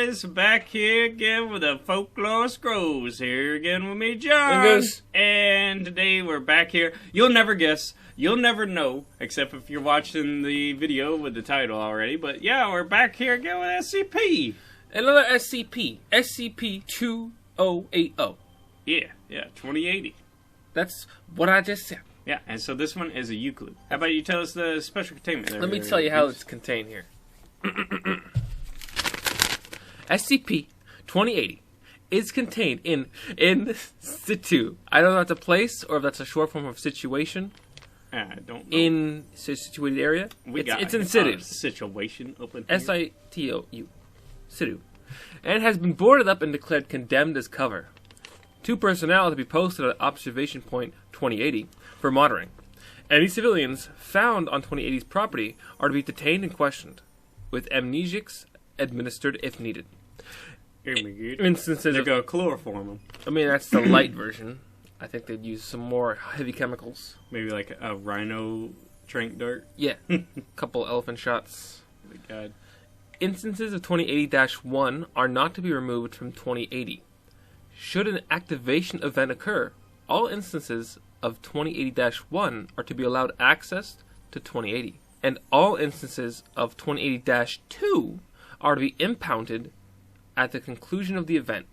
guys, back here again with the Folklore Scrolls. Here again with me, John. And Goose. And today we're back here. You'll never guess. You'll never know, except if you're watching the video with the title already. But yeah, we're back here again with SCP. Another SCP. SCP-2080. Yeah, 2080. That's what I just said. Yeah, and so this one is a Euclid. How about you tell us the special containment there? Let me tell you how it's contained here. SCP-2080 is contained in situ. I don't know if that's a place or if that's a short form of situation. I don't know. In situated area. It's in situ. Situation open here. S-I-T-O-U. Situ. And has been boarded up and declared condemned as cover. 2 personnel to be posted at observation point 2080 for monitoring. Any civilians found on 2080's property are to be detained and questioned, with amnesics administered if needed. Instances They're of, going to chloroform them. I mean, that's the light version. I think they'd use some more heavy chemicals. Maybe like a rhino trank dart. Yeah. Couple elephant shots. God. Instances of 2080-1 are not to be removed from 2080. Should an activation event occur, all instances of 2080-1 are to be allowed access to 2080. And all instances of 2080-2 are to be impounded at the conclusion of the event.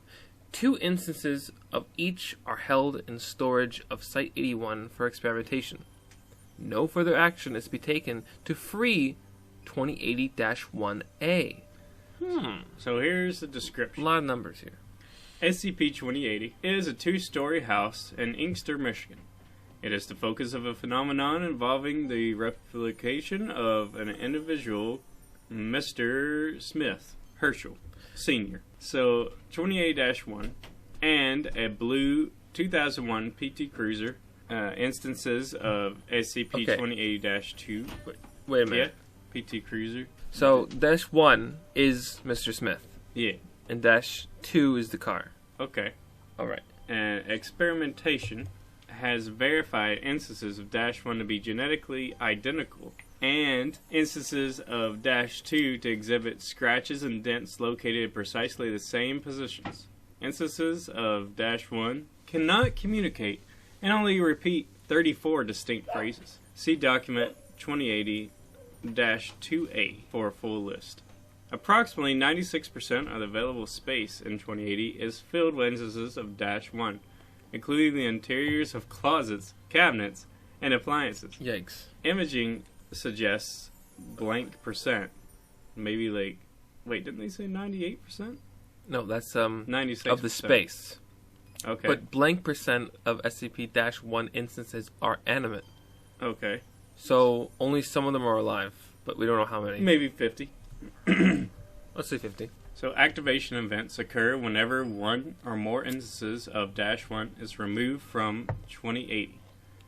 2 instances of each are held in storage of Site-81 for experimentation. No further action is to be taken to free 2080-1A. So here's the description. A lot of numbers here. SCP-2080 is a 2-story house in Inkster, Michigan. It is the focus of a phenomenon involving the replication of an individual, Mr. Smith Herschel, Sr. So, 2080-1 and a blue 2001 PT Cruiser, instances of SCP-2080-2. Wait a minute. Yeah, PT Cruiser. So, -1 is Mr. Smith. Yeah. And -2 is the car. Okay. Alright. And experimentation has verified instances of -1 to be genetically identical, and instances of -2 to exhibit scratches and dents located in precisely the same positions. Instances of -1 cannot communicate and only repeat 34 distinct phrases. See document 2080-2A for a full list. Approximately 96% of the available space in 2080 is filled with instances of -1, including the interiors of closets, cabinets, and appliances. Yikes. Imaging suggests blank percent. Maybe like, wait, didn't they say 98%? No, that's 96% of the space. Okay. But blank percent of SCP-1 instances are animate. Okay. So only some of them are alive, but we don't know how many. Maybe 50. Let's say 50. So activation events occur whenever one or more instances of -1 is removed from 2080.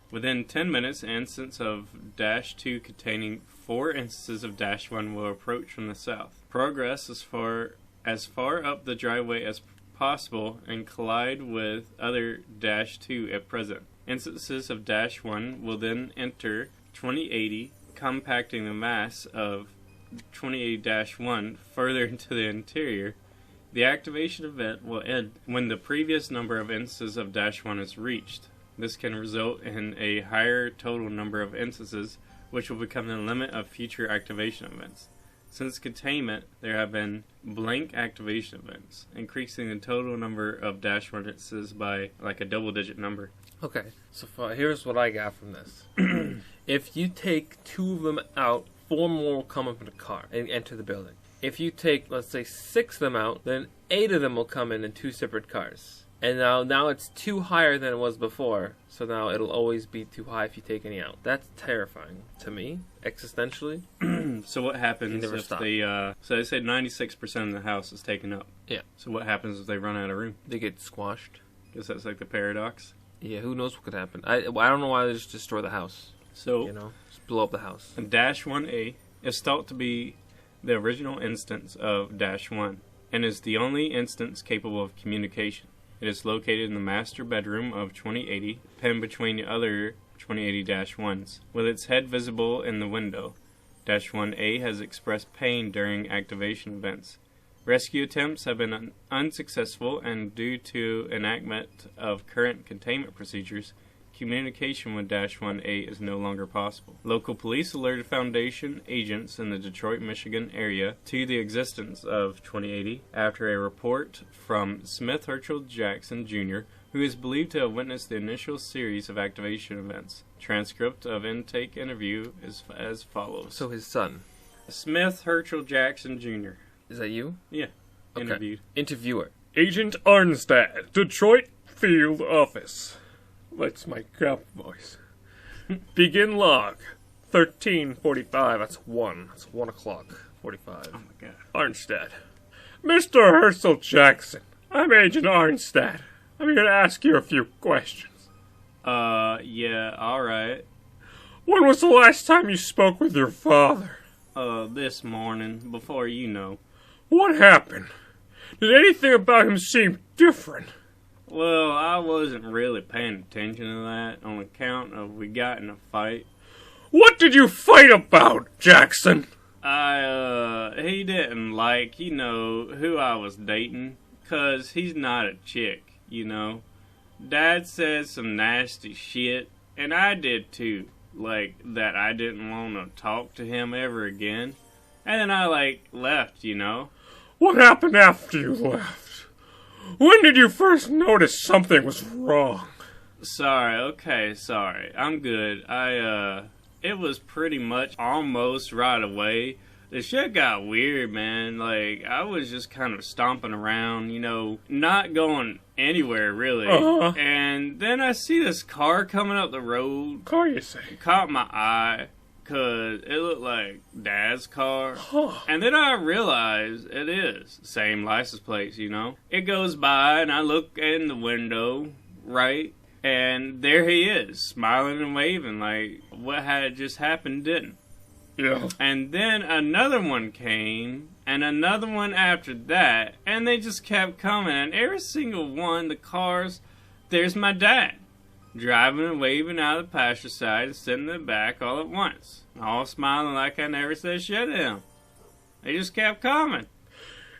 Within 10 minutes, an instance of -2 containing 4 instances of -1 will approach from the south. Progress as far up the driveway as possible and collide with other -2 at present. Instances of -1 will then enter 2080, compacting the mass of 2080-1 further into the interior. The activation event will end when the previous number of instances of -1 is reached. This can result in a higher total number of instances, which will become the limit of future activation events. Since containment, there have been blank activation events, increasing the total number of -1 instances by like a double-digit number. Okay, so here's what I got from this. If you take 2 of them out, 4 more will come up in a car and enter the building. If you take, let's say, 6 of them out, then 8 of them will come in 2 separate cars. And now it's 2 higher than it was before, so now it'll always be too high if you take any out. That's terrifying to me, existentially. So what happens if stop. so they say 96% of the house is taken up. Yeah. So what happens if they run out of room? They get squashed. Guess that's like the paradox. Yeah, who knows what could happen. I don't know why they just destroy the house. So, Just blow up the house. -1A is thought to be the original instance of -1 and is the only instance capable of communication. It is located in the master bedroom of 2080, pinned between the other 2080-1s, with its head visible in the window. -1A has expressed pain during activation events. Rescue attempts have been unsuccessful, and due to enactment of current containment procedures, communication with -1A is no longer possible. Local police alerted Foundation agents in the Detroit, Michigan area to the existence of 2080 after a report from Smith Herschel Jackson Jr., who is believed to have witnessed the initial series of activation events. Transcript of intake interview is as follows. So his son. Smith Herschel Jackson Jr. Is that you? Yeah. Okay. Interviewed. Interviewer. Agent Arnstad, Detroit Field Office. That's my cop voice. Begin log. 13:45. That's 1. That's 1 o'clock. 45. Oh my god. Arnstad. Mr. Herschel Jackson. I'm Agent Arnstad. I'm here to ask you a few questions. Yeah, alright. When was the last time you spoke with your father? This morning, before you know. What happened? Did anything about him seem different? Well, I wasn't really paying attention to that on account of we got in a fight. What did you fight about, Jackson? He didn't like, who I was dating, 'cause he's not a chick, Dad said some nasty shit, and I did too, like, that I didn't want to talk to him ever again. And then I, left, What happened after you left? When did you first notice something was wrong? Sorry. I'm good. It was pretty much almost right away. The shit got weird, man. I was just kind of stomping around, not going anywhere, really. Uh-huh. And then I see this car coming up the road. Car, you say? It caught my eye, 'cause it looked like Dad's car. Huh. And then I realized it is. Same license plates, It goes by, and I look in the window, right? And there he is, smiling and waving like what had just happened didn't. Yeah. And then another one came, and another one after that, and they just kept coming. And every single one, the cars, there's my dad, driving and waving out of the passenger side and sitting in the back all at once, all smiling like I never said shit to him. They just kept coming.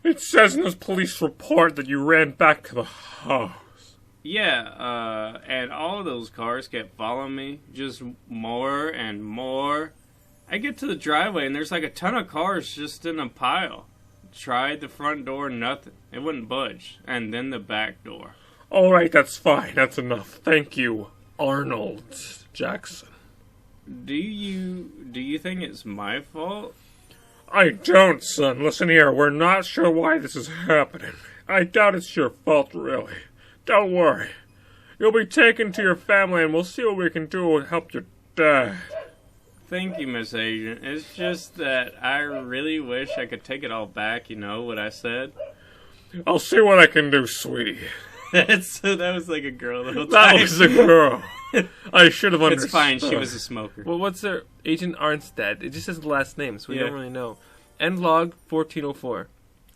It says in this police report that you ran back to the house. Yeah, and all of those cars kept following me, just more and more. I get to the driveway, and there's a ton of cars just in a pile. Tried the front door, nothing. It wouldn't budge. And then the back door. All right, that's fine. That's enough. Thank you, Arnold Jackson. Do you think it's my fault? I don't, son. Listen here, we're not sure why this is happening. I doubt it's your fault, really. Don't worry. You'll be taken to your family, and we'll see what we can do to help your dad. Thank you, Miss Agent. It's just that I really wish I could take it all back, what I said. I'll see what I can do, sweetie. So that was like a girl the whole time. That was a girl. I should have understood. It's fine, she was a smoker. Well, what's their Agent Arnstad? It just says the last name, so we Yeah. don't really know. End log 1404.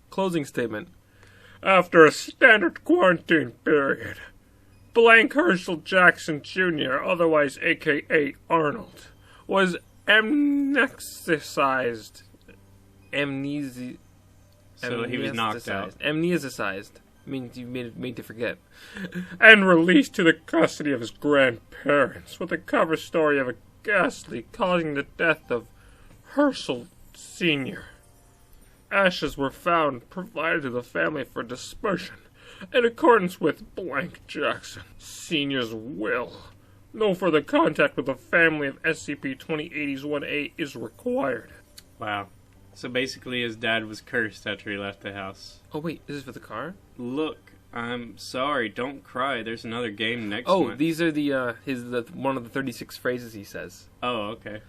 Closing statement. After a standard quarantine period, blank Herschel Jackson Jr., otherwise a.k.a. Arnold, was amnesticized. So he was knocked out. Amnesticized means you made to forget. And released to the custody of his grandparents, with a cover story of a ghastly causing the death of Herschel Sr. Ashes were found, provided to the family for dispersion, in accordance with blank Jackson Sr.'s will. No further contact with the family of SCP-2080's 1A is required. Wow. So basically his dad was cursed after he left the house. Oh wait, this is for the car? Look, I'm sorry, don't cry. There's another game next Oh, month. these are the one of the 36 phrases he says. Oh, okay.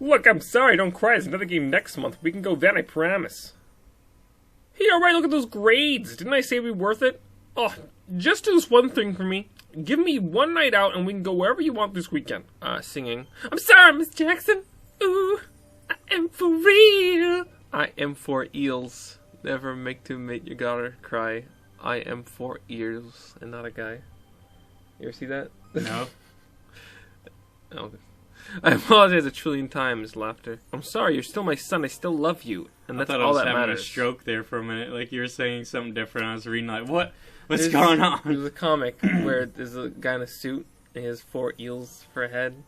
Look, I'm sorry, don't cry. There's another game next month. We can go then, I promise. Hey, alright, look at those grades. Didn't I say it'd be worth it? Oh, just do this one thing for me. Give me one night out and we can go wherever you want this weekend. Singing. I'm sorry, Miss Jackson. Ooh, I am for real. I am for eels. Never make your daughter cry. I am for eels and not a guy. You ever see that? No. Oh. I apologize a trillion times, laughter. I'm sorry, you're still my son, I still love you. And I that's thought I all was that having matters. a stroke there for a minute. Like you were saying something different. I was reading like, what's going on? There's a comic where there's a guy in a suit, and he has 4 eels for a head,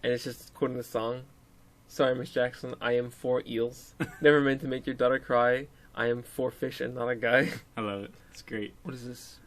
and it's just quoting the song. Sorry, Miss Jackson, I am 4 eels. Never meant to make your daughter cry. I am 4 fish and not a guy. I love it. It's great. What is this?